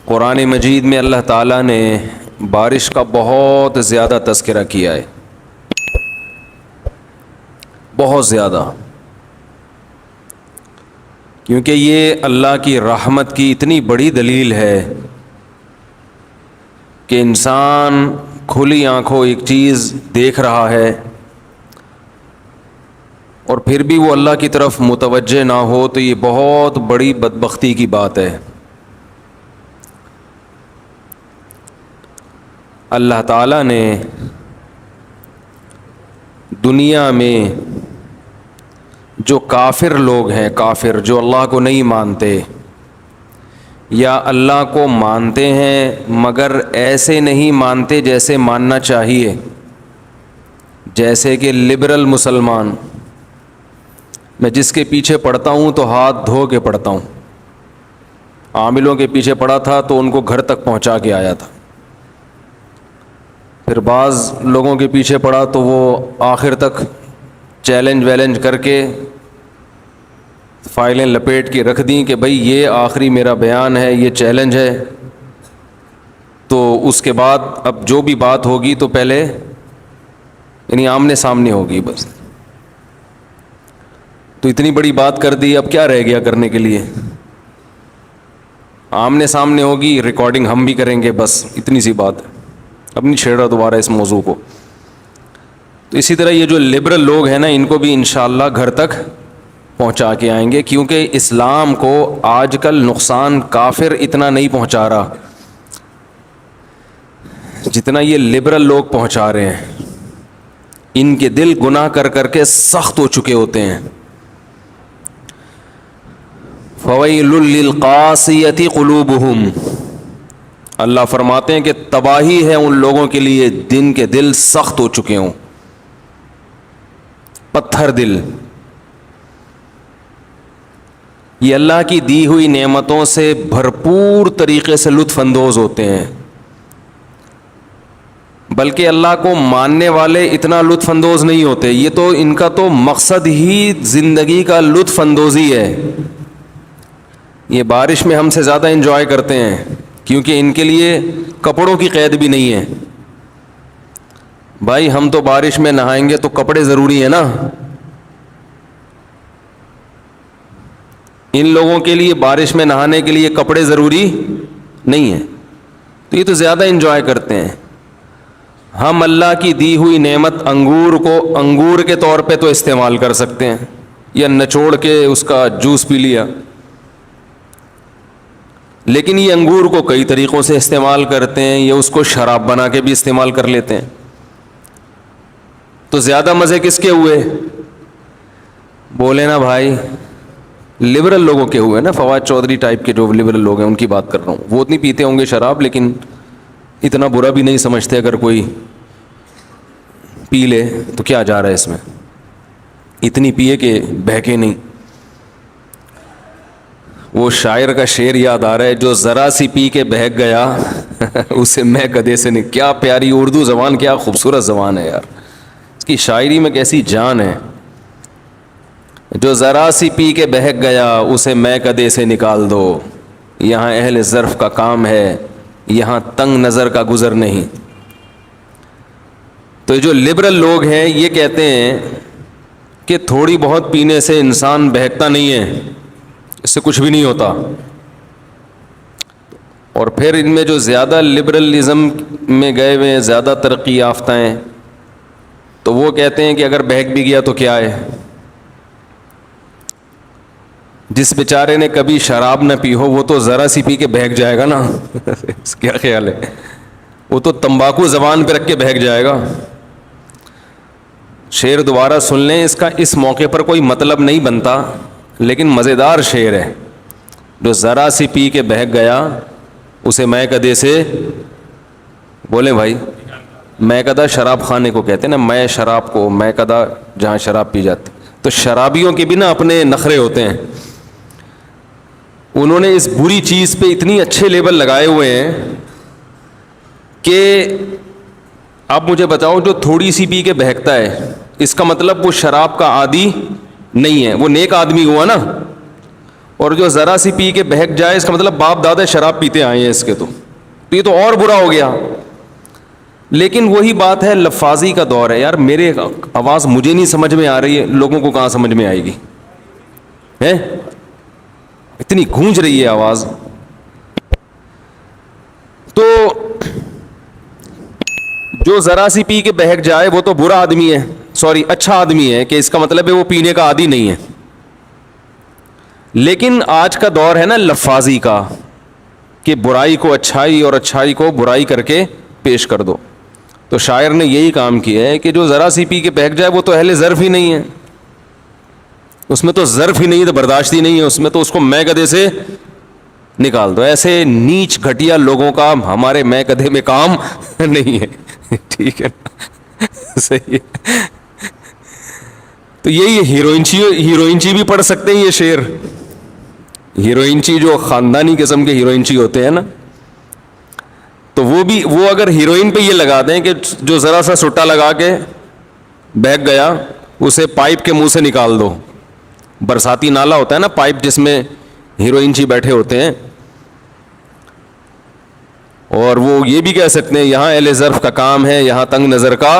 قرآن مجید میں اللہ تعالیٰ نے بارش کا بہت زیادہ تذکرہ کیا ہے، بہت زیادہ، کیونکہ یہ اللہ کی رحمت کی اتنی بڑی دلیل ہے کہ انسان کھلی آنکھوں ایک چیز دیکھ رہا ہے اور پھر بھی وہ اللہ کی طرف متوجہ نہ ہو، تو یہ بہت بڑی بدبختی کی بات ہے۔ اللہ تعالیٰ نے دنیا میں جو کافر لوگ ہیں، کافر جو اللہ کو نہیں مانتے یا اللہ کو مانتے ہیں مگر ایسے نہیں مانتے جیسے ماننا چاہیے، جیسے کہ لبرل مسلمان، میں جس کے پیچھے پڑھتا ہوں تو ہاتھ دھو کے پڑھتا ہوں، عاملوں کے پیچھے پڑھا تھا تو ان کو گھر تک پہنچا کے آیا تھا، پھر بعض لوگوں کے پیچھے پڑھا تو وہ آخر تک چیلنج کر کے فائلیں لپیٹ کے رکھ دیں کہ بھئی یہ آخری میرا بیان ہے، یہ چیلنج ہے، تو اس کے بعد اب جو بھی بات ہوگی تو پہلے یعنی آمنے سامنے ہوگی بس۔ تو اتنی بڑی بات کر دی، اب کیا رہ گیا کرنے کے لیے؟ آمنے سامنے ہوگی، ریکارڈنگ ہم بھی کریں گے، بس اتنی سی بات ہے، اب نہیں چھیڑ رہا دوبارہ اس موضوع کو۔ تو اسی طرح یہ جو لبرل لوگ ہیں نا، ان کو بھی انشاءاللہ گھر تک پہنچا کے آئیں گے، کیونکہ اسلام کو آج کل نقصان کافر اتنا نہیں پہنچا رہا جتنا یہ لبرل لوگ پہنچا رہے ہیں۔ ان کے دل گناہ کر کر کے سخت ہو چکے ہوتے ہیں۔ فویل للقاسیۃ قلوبہم، اللہ فرماتے ہیں کہ تباہی ہے ان لوگوں کے لیے جن کے دل سخت ہو چکے ہوں، پتھر دل۔ یہ اللہ کی دی ہوئی نعمتوں سے بھرپور طریقے سے لطف اندوز ہوتے ہیں، بلکہ اللہ کو ماننے والے اتنا لطف اندوز نہیں ہوتے، یہ تو ان کا تو مقصد ہی زندگی کا لطف اندوزی ہے۔ یہ بارش میں ہم سے زیادہ انجوائے کرتے ہیں، کیونکہ ان کے لیے کپڑوں کی قید بھی نہیں ہے۔ بھائی ہم تو بارش میں نہائیں گے تو کپڑے ضروری ہیں نا، ان لوگوں کے لیے بارش میں نہانے کے لیے کپڑے ضروری نہیں ہیں، تو یہ تو زیادہ انجوائے کرتے ہیں۔ ہم اللہ کی دی ہوئی نعمت انگور کو انگور کے طور پہ تو استعمال کر سکتے ہیں، یا نچوڑ کے اس کا جوس پی لیا، لیکن یہ انگور کو کئی طریقوں سے استعمال کرتے ہیں، یہ اس کو شراب بنا کے بھی استعمال کر لیتے ہیں۔ تو زیادہ مزے کس کے ہوئے؟ بولے نا بھائی، لبرل لوگوں کے ہوئے نا، فواد چودھری ٹائپ کے جو لبرل لوگ ہیں ان کی بات کر رہا ہوں۔ وہ اتنی پیتے ہوں گے شراب، لیکن اتنا برا بھی نہیں سمجھتے، اگر کوئی پی لے تو کیا جا رہا ہے اس میں، اتنی پیے کہ بہکے نہیں۔ وہ شاعر کا شعر یاد آ رہا ہے، جو ذرا سی پی کے بہک گیا اسے میں کدے سے نہیں۔ کیا پیاری اردو زبان، کیا خوبصورت زبان ہے یار، اس کی شاعری میں کیسی جان ہے۔ جو ذرا سی پی کے بہک گیا اسے میں کدے سے نکال دو، یہاں اہل ظرف کا کام ہے، یہاں تنگ نظر کا گزر نہیں۔ تو جو لبرل لوگ ہیں یہ کہتے ہیں کہ تھوڑی بہت پینے سے انسان بہکتا نہیں ہے، اس سے کچھ بھی نہیں ہوتا۔ اور پھر ان میں جو زیادہ لبرلزم میں گئے ہوئے ہیں، زیادہ ترقی یافتہ ہیں، تو وہ کہتے ہیں کہ اگر بہک بھی گیا تو کیا ہے، جس بیچارے نے کبھی شراب نہ پی ہو وہ تو ذرا سی پی کے بہک جائے گا نا اس کیا خیال ہے، وہ تو تمباکو زبان پہ رکھ کے بہک جائے گا۔ شعر دوبارہ سن لیں، اس کا اس موقع پر کوئی مطلب نہیں بنتا، لیکن مزیدار شعر ہے۔ جو ذرا سی پی کے بہک گیا اسے میں کدے سے، بولیں بھائی، میں کدا شراب خانے کو کہتے ہیں نا، میں شراب کو، میں کدا جہاں شراب پی جاتی، تو شرابیوں کے بھی نا اپنے نخرے ہوتے ہیں، انہوں نے اس بری چیز پہ اتنی اچھے لیبل لگائے ہوئے ہیں کہ اب مجھے بتاؤ، جو تھوڑی سی پی کے بہکتا ہے اس کا مطلب وہ شراب کا عادی نہیں ہے، وہ نیک آدمی ہوا نا، اور جو ذرا سی پی کے بہک جائے اس کا مطلب باپ دادا شراب پیتے آئے ہیں اس کے، تو یہ تو اور برا ہو گیا. لیکن وہی بات ہے، لفاظی کا دور ہے یار. میرے آواز مجھے نہیں سمجھ میں آ رہی ہے، لوگوں کو کہاں سمجھ میں آئے گی؟ ہے اتنی گونج رہی ہے آواز. تو جو ذرا سی پی کے بہک جائے وہ تو برا آدمی ہے، سوری اچھا آدمی ہے، کہ اس کا مطلب ہے وہ پینے کا عادی نہیں ہے. لیکن آج کا دور ہے نا لفاظی کا، کہ برائی کو اچھائی اور اچھائی کو برائی کر کے پیش کر دو. تو شاعر نے یہی کام کیا ہے کہ جو ذرا سی پی کے بہک جائے وہ تو اہل ظرف ہی نہیں ہے، اس میں تو ظرف ہی نہیں ہے، تو برداشت ہی نہیں ہے اس میں، تو اس کو میں گدھے سے نکال دو. ایسے نیچ گھٹیا لوگوں کا ہمارے میں گدھے میں کام نہیں ہے. ٹھیک ہے صحیح ہے. تو یہی ہیروئنچی بھی پڑھ سکتے ہیں یہ شعر. ہیروئنچی جو خاندانی قسم کے ہیروئنچی ہوتے ہیں نا، تو وہ اگر ہیروئن پہ یہ لگا دیں کہ جو ذرا سا سٹا لگا کے بہک گیا اسے پائپ کے منہ سے نکال دو. برساتی نالا ہوتا ہے نا پائپ جس میں ہیروئنچی بیٹھے ہوتے ہیں، اور وہ یہ بھی کہہ سکتے ہیں یہاں اہل ظرف کا کام ہے، یہاں تنگ نظر کا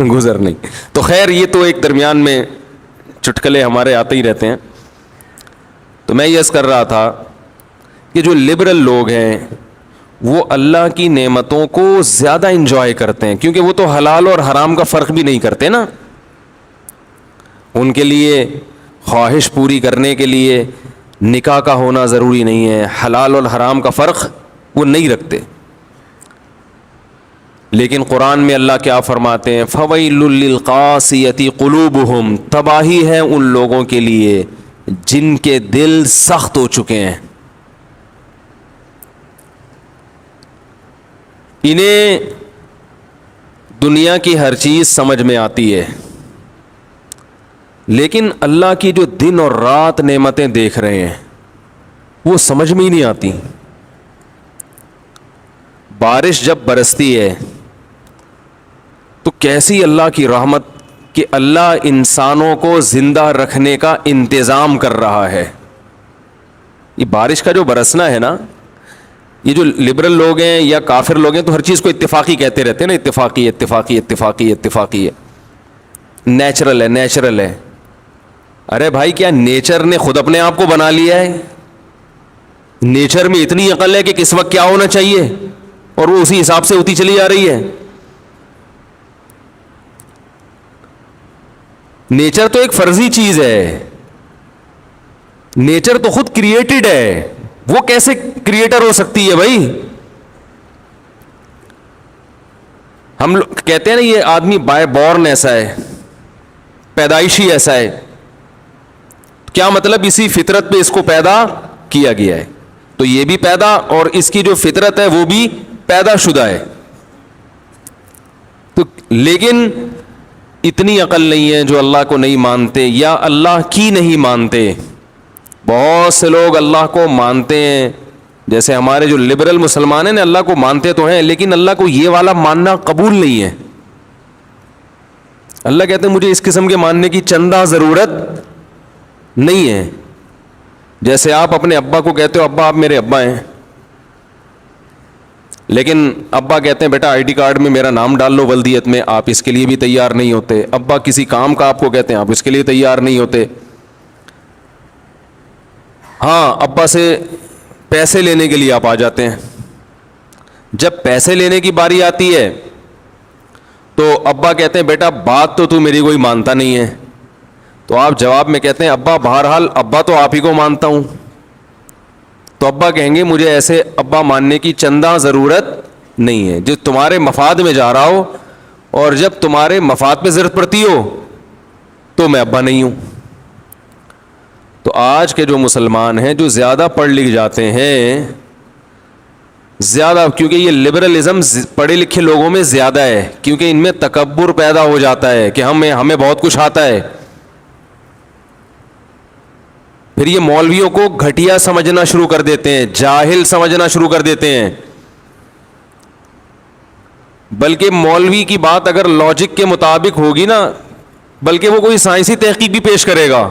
گزر نہیں. تو خیر یہ تو ایک درمیان میں چٹکلے ہمارے آتے ہی رہتے ہیں. تو میں یس کر رہا تھا کہ جو لبرل لوگ ہیں وہ اللہ کی نعمتوں کو زیادہ انجوائے کرتے ہیں، کیونکہ وہ تو حلال اور حرام کا فرق بھی نہیں کرتے نا. ان کے لیے خواہش پوری کرنے کے لیے نکاح کا ہونا ضروری نہیں ہے، حلال اور حرام کا فرق وہ نہیں رکھتے. لیکن قرآن میں اللہ کیا فرماتے ہیں؟ فَوَيْلٌ لِّلْقَاسِيَةِ قُلُوبُهُمْ، تباہی ہے ان لوگوں کے لیے جن کے دل سخت ہو چکے ہیں. انہیں دنیا کی ہر چیز سمجھ میں آتی ہے، لیکن اللہ کی جو دن اور رات نعمتیں دیکھ رہے ہیں وہ سمجھ میں ہی نہیں آتی. بارش جب برستی ہے تو کیسی اللہ کی رحمت کہ اللہ انسانوں کو زندہ رکھنے کا انتظام کر رہا ہے. یہ بارش کا جو برسنا ہے نا، یہ جو لبرل لوگ ہیں یا کافر لوگ ہیں تو ہر چیز کو اتفاقی کہتے رہتے ہیں نا، اتفاقی اتفاقی اتفاقی اتفاقی ہے، نیچرل ہے نیچرل ہے. ارے بھائی کیا نیچر نے خود اپنے آپ کو بنا لیا ہے؟ نیچر میں اتنی عقل ہے کہ کس وقت کیا ہونا چاہیے اور وہ اسی حساب سے ہوتی چلی جا رہی ہے. نیچر تو ایک فرضی چیز ہے، نیچر تو خود کریٹڈ ہے، وہ کیسے کریٹر ہو سکتی ہے بھائی؟ ہم لوگ کہتے ہیں نا یہ آدمی بائی بورن ایسا ہے، پیدائشی ایسا ہے. کیا مطلب؟ اسی فطرت پہ اس کو پیدا کیا گیا ہے. تو یہ بھی پیدا، اور اس کی جو فطرت ہے وہ بھی پیدا شدہ ہے. تو لیکن اتنی عقل نہیں ہے جو اللہ کو نہیں مانتے یا اللہ کی نہیں مانتے. بہت سے لوگ اللہ کو مانتے ہیں، جیسے ہمارے جو لبرل مسلمان ہیں نا، اللہ کو مانتے تو ہیں لیکن اللہ کو یہ والا ماننا قبول نہیں ہے. اللہ کہتے ہیں مجھے اس قسم کے ماننے کی چندہ ضرورت نہیں ہے. جیسے آپ اپنے ابا کو کہتے ہو ابا آپ میرے ابا ہیں، لیکن ابا کہتے ہیں بیٹا آئی ڈی کارڈ میں میرا نام ڈال لو ولدیت میں، آپ اس کے لیے بھی تیار نہیں ہوتے. ابا کسی کام کا آپ کو کہتے ہیں، آپ اس کے لیے تیار نہیں ہوتے. ہاں ابا سے پیسے لینے کے لیے آپ آ جاتے ہیں. جب پیسے لینے کی باری آتی ہے تو ابا کہتے ہیں بیٹا بات تو میری کوئی مانتا نہیں ہے. تو آپ جواب میں کہتے ہیں ابا بہرحال ابا تو آپ ہی کو مانتا ہوں. تو ابا کہیں گے مجھے ایسے ابا ماننے کی چندہ ضرورت نہیں ہے، جو تمہارے مفاد میں جا رہا ہو، اور جب تمہارے مفاد پہ ضرورت پڑتی ہو تو میں ابا نہیں ہوں. تو آج کے جو مسلمان ہیں جو زیادہ پڑھ لکھ جاتے ہیں، زیادہ، کیونکہ یہ لبرلزم پڑھے لکھے لوگوں میں زیادہ ہے، کیونکہ ان میں تکبر پیدا ہو جاتا ہے کہ ہمیں بہت کچھ آتا ہے. پھر یہ مولویوں کو گھٹیا سمجھنا شروع کر دیتے ہیں، جاہل سمجھنا شروع کر دیتے ہیں. بلکہ مولوی کی بات اگر لاجک کے مطابق ہوگی نا، بلکہ وہ کوئی سائنسی تحقیق بھی پیش کرے گا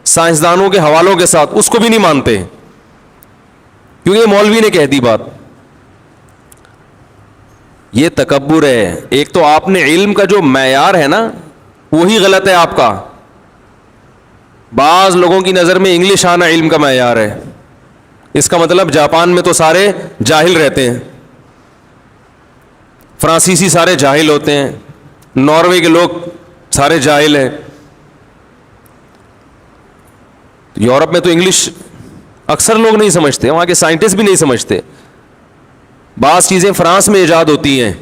سائنسدانوں کے حوالوں کے ساتھ، اس کو بھی نہیں مانتے. کیونکہ یہ مولوی نے کہہ دی بات. یہ تکبر ہے. ایک تو آپ نے علم کا جو معیار ہے نا وہی غلط ہے آپ کا. بعض لوگوں کی نظر میں انگلش آنا علم کا معیار ہے. اس کا مطلب جاپان میں تو سارے جاہل رہتے ہیں, فرانسیسی سارے جاہل ہوتے ہیں, ناروے کے لوگ سارے جاہل ہیں. یورپ میں تو انگلش اکثر لوگ نہیں سمجھتے, وہاں کے سائنٹسٹ بھی نہیں سمجھتے. بعض چیزیں فرانس میں ایجاد ہوتی ہیں,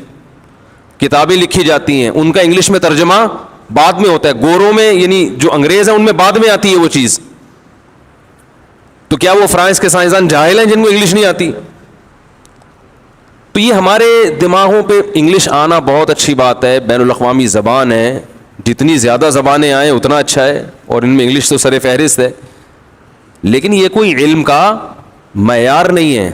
کتابیں لکھی جاتی ہیں, ان کا انگلش میں ترجمہ بعد میں ہوتا ہے. گوروں میں یعنی جو انگریز ہیں ان میں بعد میں آتی ہے وہ چیز. تو کیا وہ فرانس کے سائنسدان جاہل ہیں جن کو انگلش نہیں آتی؟ تو یہ ہمارے دماغوں پہ انگلش آنا بہت اچھی بات ہے, بین الاقوامی زبان ہے, جتنی زیادہ زبانیں آئیں اتنا اچھا ہے, اور ان میں انگلش تو سر فہرست ہے. لیکن یہ کوئی علم کا معیار نہیں ہے.